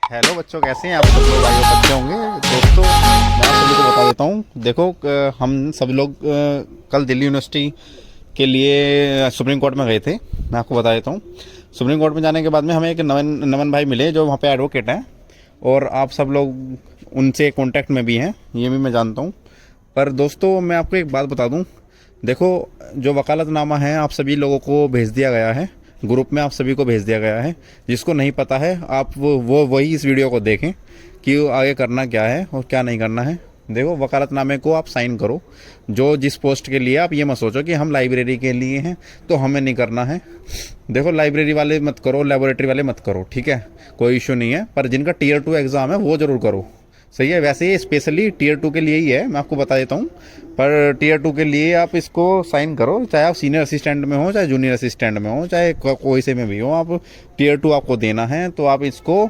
Hello बच्चों, कैसे हैं आप सब लोग? आगे बच्चे होंगे दोस्तों, मैं आप सभी को बता देता हूँ। देखो हम सब लोग कल दिल्ली यूनिवर्सिटी के लिए सुप्रीम कोर्ट में गए थे। मैं आपको बता देता हूँ, सुप्रीम कोर्ट में जाने के बाद में हमें एक नमन नमन भाई मिले जो वहाँ पे एडवोकेट हैं, और आप सब लोग उनसे कांटेक्ट में भी हैं, ये भी मैं जानता हूँ। पर दोस्तों मैं आपको एक बात बता दूँ, देखो जो वकालतनामा है आप सभी लोगों को भेज दिया गया है, ग्रुप में आप सभी को भेज दिया गया है। जिसको नहीं पता है आप वो वही इस वीडियो को देखें कि आगे करना क्या है और क्या नहीं करना है। देखो वकालतनामे को आप साइन करो, जो जिस पोस्ट के लिए, आप ये मत सोचो कि हम लाइब्रेरी के लिए हैं तो हमें नहीं करना है। देखो लाइब्रेरी वाले मत करो, लेबोरेटरी वाले मत करो, ठीक है, कोई इशू नहीं है। पर जिनका टीयर 2 एग्ज़ाम है वो ज़रूर करो, सही है। वैसे ये स्पेशली टीयर 2 के लिए ही है, मैं आपको बता देता हूँ। पर टीयर 2 के लिए आप इसको साइन करो, चाहे आप सीनियर असिस्टेंट में हो, चाहे जूनियर असिस्टेंट में हो, चाहे कोई से में भी हो, आप टीयर 2 आपको देना है तो आप इसको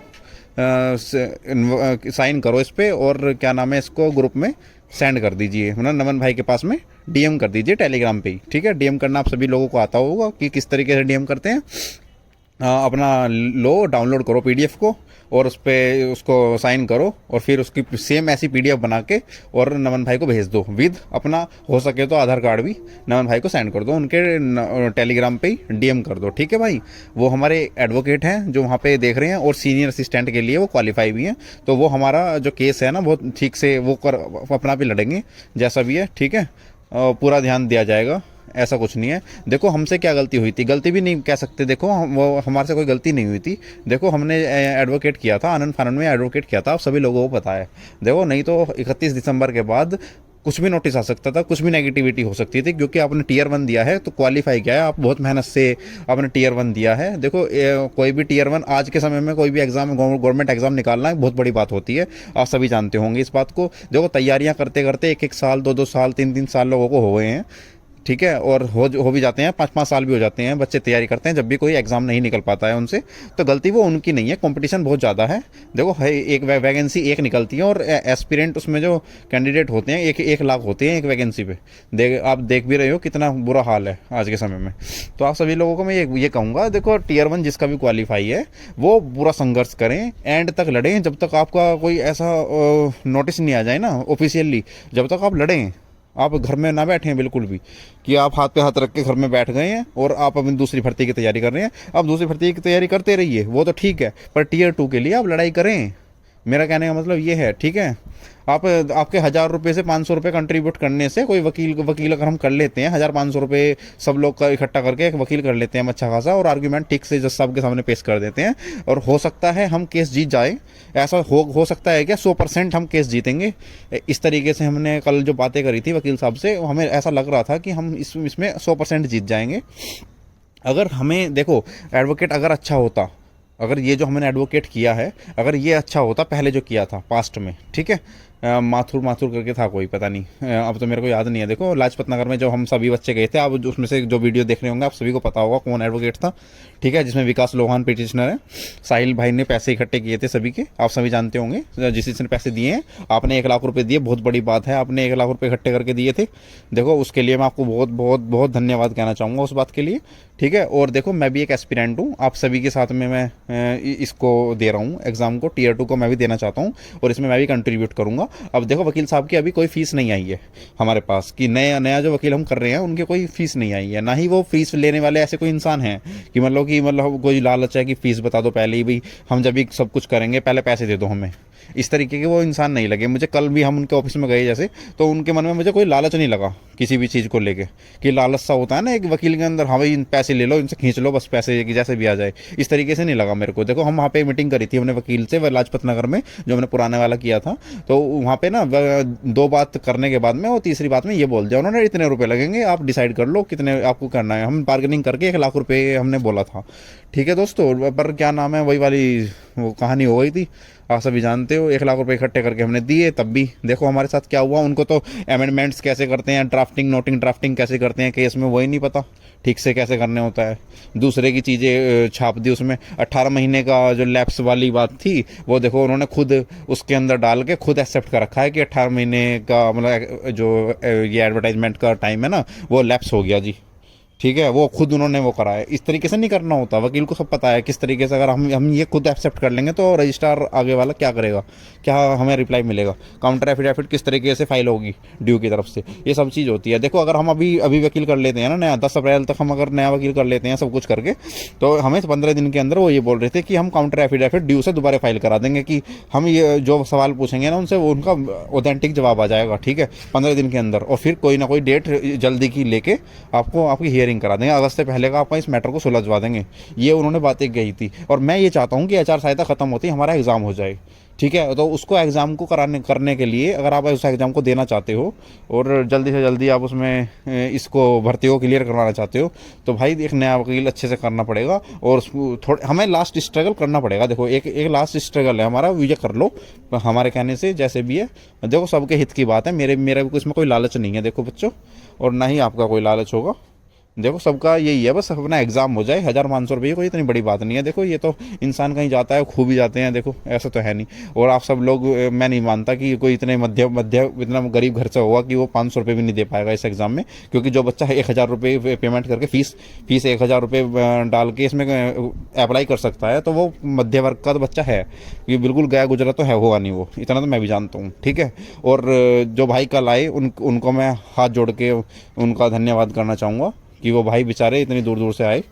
साइन करो इस पर, और क्या नाम है, इसको ग्रुप में सेंड कर दीजिए, है ना, नमन भाई के पास में डीएम कर दीजिए टेलीग्राम पे ही, ठीक है। डीएम करना आप सभी लोगों को आता होगा कि किस तरीके से डीएम करते हैं। अपना लो, डाउनलोड करो पीडीएफ को, और उस पर उसको साइन करो, और फिर उसकी सेम ऐसी पीडीएफ बना के और नमन भाई को भेज दो, विद अपना हो सके तो आधार कार्ड भी नमन भाई को सेंड कर दो, उनके टेलीग्राम पे ही डीएम कर दो, ठीक है भाई। वो हमारे एडवोकेट हैं जो वहाँ पे देख रहे हैं, और सीनियर असिस्टेंट के लिए वो क्वालिफाई भी हैं, तो वो हमारा जो केस है ना बहुत ठीक से वो अपना भी लड़ेंगे जैसा भी है, ठीक है। पूरा ध्यान दिया जाएगा, ऐसा कुछ नहीं है। देखो हमसे क्या गलती हुई थी, गलती भी नहीं कह सकते, देखो वो हमारे से कोई गलती नहीं हुई थी। देखो हमने एडवोकेट किया था, आनंद फानंद में एडवोकेट किया था, आप सभी लोगों को पता है। देखो नहीं तो 31 दिसंबर के बाद कुछ भी नोटिस आ सकता था, कुछ भी नेगेटिविटी हो सकती थी, क्योंकि आपने टीयर 1 दिया है तो क्वालिफाई किया है, आप बहुत मेहनत से आपने टीयर 1 दिया है। देखो कोई भी टीयर 1 आज के समय में कोई भी एग्जाम, गवर्नमेंट एग्जाम निकालना एक बहुत बड़ी बात होती है, आप सभी जानते होंगे इस बात को। देखो तैयारियां करते करते 1-1 साल, 2-2 साल, 3-3 साल लोगों को हो गए हैं, ठीक है, और हो भी जाते हैं, 5-5 साल भी हो जाते हैं, बच्चे तैयारी करते हैं, जब भी कोई एग्जाम नहीं निकल पाता है उनसे, तो गलती वो उनकी नहीं है, कंपटीशन बहुत ज़्यादा है। देखो है एक वैकेंसी एक निकलती है, और एस्पिरेंट उसमें जो कैंडिडेट होते हैं 1 लाख होते हैं एक वैकेंसी पे। आप देख भी रहे हो कितना बुरा हाल है आज के समय में। तो आप सभी लोगों को मैं ये कहूँगा, देखो टीयर 1 जिसका भी क्वालिफाई है वो पूरा संघर्ष करें, एंड तक लड़ें, जब तक आपका कोई ऐसा नोटिस नहीं आ जाए ना ऑफिशियली, जब तक आप लड़ें। आप घर में ना बैठे हैं बिल्कुल भी, कि आप हाथ पे हाथ रख के घर में बैठ गए हैं और आप अपनी दूसरी भर्ती की तैयारी कर रहे हैं। आप दूसरी भर्ती की तैयारी करते रहिए, वो तो ठीक है, पर टीयर 2 के लिए आप लड़ाई करें, मेरा कहने का मतलब ये है, ठीक है। आपके 1000 रुपये से 500 रुपये कंट्रीब्यूट करने से कोई वकील अगर हम कर लेते हैं, 1000-500 रुपये सब लोग का इकट्ठा करके एक वकील कर लेते हैं अच्छा खासा, और आर्ग्यूमेंट ठीक से जज साहब के सामने पेश कर देते हैं, और हो सकता है हम केस जीत जाए। ऐसा हो सकता है क्या? 100% हम केस जीतेंगे। इस तरीके से हमने कल जो बातें करी थी वकील साहब से, हमें ऐसा लग रहा था कि हम इसमें 100% जीत जाएंगे। अगर हमें, देखो एडवोकेट अगर अच्छा होता, अगर ये जो हमने एडवोकेट किया है, अगर ये अच्छा होता पहले जो किया था पास्ट में, ठीक है, माथुर करके था कोई, पता नहीं, अब तो मेरे को याद नहीं है। देखो लाजपत नगर में जो हम सभी बच्चे गए थे, आप उसमें से जो वीडियो देख रहे होंगे आप सभी को पता होगा कौन एडवोकेट था, ठीक है, जिसमें विकास लोहान पिटिशनर है, साहिल भाई ने पैसे इकट्ठे किए थे सभी के, आप सभी जानते होंगे। जिसने पैसे दिए हैं, आपने 1 लाख रुपए दिए, बहुत बड़ी बात है, आपने 1 लाख रुपए इकट्ठे करके दिए थे। देखो उसके लिए मैं आपको बहुत बहुत बहुत धन्यवाद कहना चाहूँगा उस बात के लिए, ठीक है। और देखो मैं भी एक एस्पिरेंट हूँ, आप सभी के साथ में मैं इसको दे रहा हूँ एग्जाम को, टीयर 2 को मैं भी देना चाहता हूँ, और इसमें मैं भी कंट्रीब्यूट करूँगा। अब देखो वकील साहब की अभी कोई फीस नहीं आई है हमारे पास, कि नया जो वकील हम कर रहे हैं उनके कोई फीस नहीं आई है, ना ही वो फीस लेने वाले ऐसे कोई इंसान हैं कि मतलब कोई लालच है कि फीस बता दो पहले ही, भाई हम जब भी सब कुछ करेंगे पहले पैसे दे दो हमें, इस तरीके के वो इंसान नहीं लगे मुझे। कल भी हम उनके ऑफिस में गए जैसे, तो उनके मन में मुझे कोई लालच नहीं लगा किसी भी चीज़ को लेके, कि लालच सा होता है ना एक वकील के अंदर, हाँ भाई पैसे ले लो, इनसे खींच लो बस पैसे की जैसे भी आ जाए, इस तरीके से नहीं लगा मेरे को। देखो हम वहाँ पे मीटिंग करी थी हमने वकील से लाजपत नगर में, जो हमने पुराने वाला किया था, तो वहाँ पे ना 2 बात करने के बाद में वो तीसरी बात में ये बोल दिया उन्होंने, इतने रुपये लगेंगे, आप डिसाइड कर लो कितने आपको करना है। हम बार्गेनिंग करके 1 लाख रुपये हमने बोला था, ठीक है दोस्तों। पर क्या नाम है, वही वाली वो कहानी हो गई थी, आप सभी जानते हो। 1 लाख रुपए इकट्ठे करके हमने दिए, तब भी देखो हमारे साथ क्या हुआ। उनको तो अमेंडमेंट्स कैसे करते हैं, ड्राफ्टिंग नोटिंग ड्राफ्टिंग कैसे करते हैं केस में, वही नहीं पता ठीक से कैसे करने होता है। दूसरे की चीज़ें छाप दी उसमें। 18 महीने का जो लैप्स वाली बात थी, वो देखो उन्होंने खुद उसके अंदर डाल के खुद एक्सेप्ट कर रखा है कि 18 महीने का मतलब जो ये एडवर्टाइजमेंट का टाइम है ना, वो लैप्स हो गया जी। ठीक है, वो खुद उन्होंने वो करा है। इस तरीके से नहीं करना होता, वकील को सब पता है किस तरीके से। अगर हम ये खुद एक्सेप्ट कर लेंगे तो रजिस्ट्रार आगे वाला क्या करेगा, क्या हमें रिप्लाई मिलेगा, काउंटर एफिडेविट किस तरीके से फाइल होगी ड्यू की तरफ से, ये सब चीज़ होती है। देखो अगर हम अभी अभी वकील कर लेते हैं ना नया, 10 अप्रैल तक हम अगर नया वकील कर लेते हैं सब कुछ करके, तो हमें 15 दिन के अंदर वो ये बोल रहे थे कि हम काउंटर एफिडेविट ड्यू से दोबारा फाइल करा देंगे, कि हम ये जो सवाल पूछेंगे ना उनसे उनका ऑथेंटिक जवाब आ जाएगा। ठीक है, 15 दिन के अंदर, और फिर कोई ना कोई डेट जल्दी की लेके आपको आपकी हियरिंग करा देंगे, अगस्त से पहले का आपका इस मैटर को सुलझवा देंगे। ये उन्होंने बातें कही थी, और मैं ये चाहता हूँ कि आचार संहिता खत्म होती हमारा एग्जाम हो जाए। ठीक है, तो उसको एग्ज़ाम को करने के लिए अगर आप उस एग्ज़ाम को देना चाहते हो और जल्दी से जल्दी आप उसमें इसको भर्ती को क्लियर करवाना चाहते हो, तो भाई एक नया वकील अच्छे से करना पड़ेगा, और थोड़ा हमें लास्ट स्ट्रगल करना पड़ेगा। देखो एक लास्ट स्ट्रगल है हमारा, ये कर लो हमारे कहने से, जैसे भी है। देखो सबके हित की बात है, मेरा भी इसमें कोई लालच नहीं है देखो बच्चों, और ना ही आपका कोई लालच होगा। देखो सबका यही है, बस अपना एग्जाम हो जाए। 1500 रुपये कोई इतनी बड़ी बात नहीं है। देखो ये तो इंसान कहीं जाता है खो भी जाते हैं, देखो ऐसा तो है नहीं। और आप सब लोग, मैं नहीं मानता कि कोई इतने मध्य इतना गरीब घर से होगा कि वो 500 रुपये भी नहीं दे पाएगा इस एग्ज़ाम में, क्योंकि जो बच्चा 1000 रुपये पेमेंट करके फीस 1000 रुपये डाल के इसमें अप्लाई कर सकता है, तो वो मध्य वर्ग का तो बच्चा है, ये बिल्कुल गया गुजरा तो है होगा नहीं वो, इतना तो मैं भी जानता हूँ। ठीक है, और जो भाई कल आए उनको मैं हाथ जोड़ के उनका धन्यवाद करना चाहूँगा कि वो भाई बेचारे इतनी दूर दूर से आए।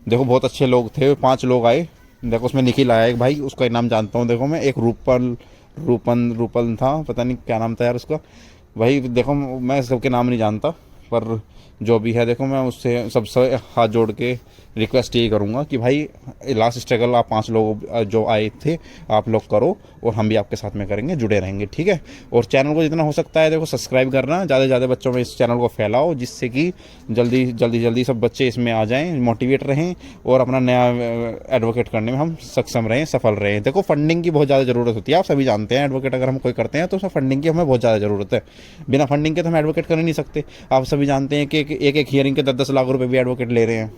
देखो बहुत अच्छे लोग थे, 5 लोग आए। देखो उसमें निखिल आया एक भाई, उसका नाम जानता हूँ। देखो मैं एक रूपल था, पता नहीं क्या नाम था यार उसका। भाई देखो मैं सबके नाम नहीं जानता, पर जो भी है देखो मैं उससे सबसे हाथ जोड़ के रिक्वेस्ट यही करूँगा कि भाई लास्ट स्ट्रगल आप 5 लोग जो आए थे आप लोग करो, और हम भी आपके साथ में करेंगे, जुड़े रहेंगे। ठीक है, और चैनल को जितना हो सकता है देखो सब्सक्राइब करना, ज़्यादा से ज़्यादा बच्चों में इस चैनल को फैलाओ, जिससे कि जल्दी सब बच्चे इसमें आ जाएँ, मोटिवेट रहें, और अपना नया एडवोकेट करने में हम सक्षम रहें, सफल रहें। देखो फंडिंग की बहुत ज़्यादा ज़रूरत होती है, आप सभी जानते हैं। एडवोकेट अगर हम कोई करते हैं तो उसमें फंडिंग की हमें बहुत ज़्यादा ज़रूरत है। बिना फंडिंग के तो हम एडवोकेट कर ही नहीं सकते। आप सभी जानते हैं कि एक हियरिंग के 10-10 लाख रुपए भी एडवोकेट ले रहे हैं,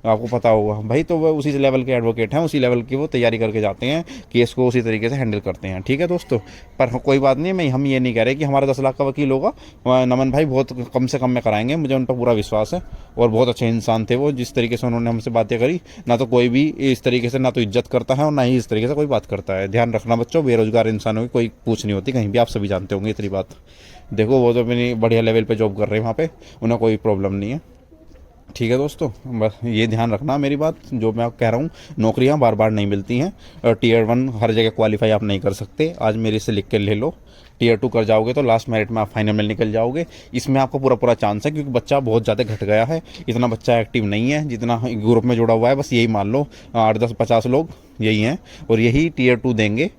आपको पता होगा भाई। तो वो उसी लेवल के एडवोकेट हैं, उसी लेवल की वो तैयारी करके जाते हैं, केस को उसी तरीके से हैंडल करते हैं। ठीक है दोस्तों, पर कोई बात नहीं, हम ये नहीं कह रहे कि हमारा 10 लाख का वकील होगा। नमन भाई बहुत कम से कम में कराएंगे, मुझे उन पर पूरा विश्वास है, और बहुत अच्छे इंसान थे वो। जिस तरीके से उन्होंने हमसे बातें करी, ना तो कोई भी इस तरीके से ना तो इज्जत करता है और ना ही इस तरीके से कोई बात करता है। ध्यान रखना बच्चों, बेरोजगार इंसानों की कोई पूछ नहीं होती कहीं भी, आप सभी जानते होंगे इतनी बात। देखो वो तो अपनी बढ़िया लेवल पे जॉब कर रहे हैं वहाँ पे, उन्हें कोई प्रॉब्लम नहीं है। ठीक है दोस्तों, बस ये ध्यान रखना मेरी बात, जो मैं कह रहा हूँ। नौकरियाँ बार बार नहीं मिलती हैं, टियर 1 हर जगह क्वालिफाई आप नहीं कर सकते। आज मेरे से लिख के ले लो, टियर 2 कर जाओगे तो लास्ट मेरिट में आप फाइनल में निकल जाओगे। इसमें आपको पूरा चांस है, क्योंकि बच्चा बहुत ज़्यादा घट गया है। इतना बच्चा एक्टिव नहीं है जितना ग्रुप में जुड़ा हुआ है, बस यही मान लो 8-10-50 लोग यही हैं, और यही टियर 2 देंगे।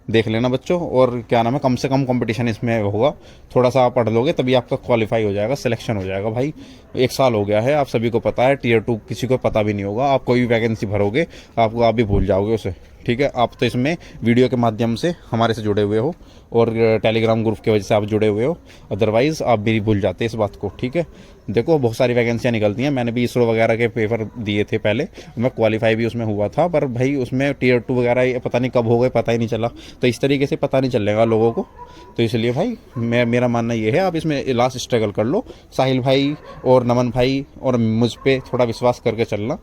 देख लेना बच्चों, और क्या नाम है, कम से कम कंपटीशन इसमें होगा। थोड़ा सा आप पढ़ लोगे तभी आपका क्वालिफाई हो जाएगा, सिलेक्शन हो जाएगा। भाई 1 साल हो गया है, आप सभी को पता है। टियर 2 किसी को पता भी नहीं होगा। आप कोई भी वैकेंसी भरोगे आप भी भूल जाओगे उसे। ठीक है, आप तो इसमें वीडियो के माध्यम से हमारे से जुड़े हुए हो, और टेलीग्राम ग्रुप की वजह से आप जुड़े हुए हो, अदरवाइज़ आप भी भूल जाते इस बात को। ठीक है, देखो बहुत सारी वैकेंसियाँ निकलती हैं, मैंने भी इसरो वगैरह के पेपर दिए थे पहले, मैं क्वालिफाई भी उसमें हुआ था, पर भाई उसमें टियर 2 वगैरह पता नहीं कब हो गए, पता ही नहीं चला। तो इस तरीके से पता नहीं चलेगा लोगों को, तो इसलिए भाई मेरा मानना ये है, आप इसमें लास्ट स्ट्रगल कर लो। साहिल भाई और नमन भाई और मुझ पर थोड़ा विश्वास करके चलना।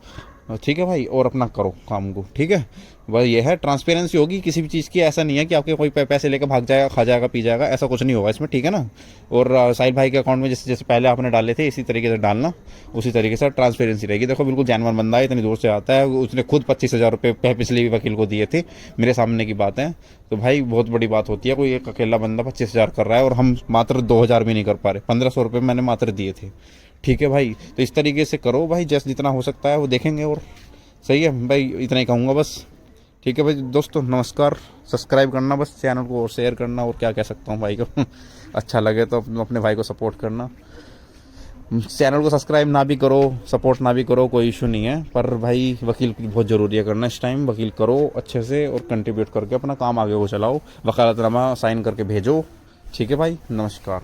ठीक है भाई, और अपना करो काम को। ठीक है, बस ये है, ट्रांसपेरेंसी होगी किसी भी चीज़ की। ऐसा नहीं है कि आपके कोई पैसे लेकर भाग जाएगा, खा जाएगा, पी जाएगा, ऐसा कुछ नहीं होगा इसमें। ठीक है ना, और साहिल भाई के अकाउंट में जैसे पहले आपने डाले थे इसी तरीके से डालना, उसी तरीके से ट्रांसपेरेंसी रहेगी। देखो बिल्कुल जानवर बंदा है, इतनी दूर से आता है, उसने खुद 25,000 रुपये पिछले वकील को दिए थे, मेरे सामने की बात है। तो भाई बहुत बड़ी बात होती है, कोई एक अकेला बंदा 25,000 कर रहा है, और हम मात्र 2,000 भी नहीं कर पा रहे। 1,500 रुपये मैंने मात्र दिए थे। ठीक है भाई, तो इस तरीके से करो भाई, जैसे जितना हो सकता है वो देखेंगे। और सही है भाई, इतना ही कहूँगा बस। ठीक है भाई दोस्तों, नमस्कार। सब्सक्राइब करना बस चैनल को, और शेयर करना, और क्या कह सकता हूँ भाई को। अच्छा लगे तो अपने भाई को सपोर्ट करना। चैनल को सब्सक्राइब ना भी करो, सपोर्ट ना भी करो, कोई इशू नहीं है, पर भाई वकील की बहुत ज़रूरी है करना इस टाइम। वकील करो अच्छे से, और कंट्रीब्यूट करके अपना काम आगे को चलाओ, वकालतनामा साइन करके भेजो। ठीक है भाई, नमस्कार।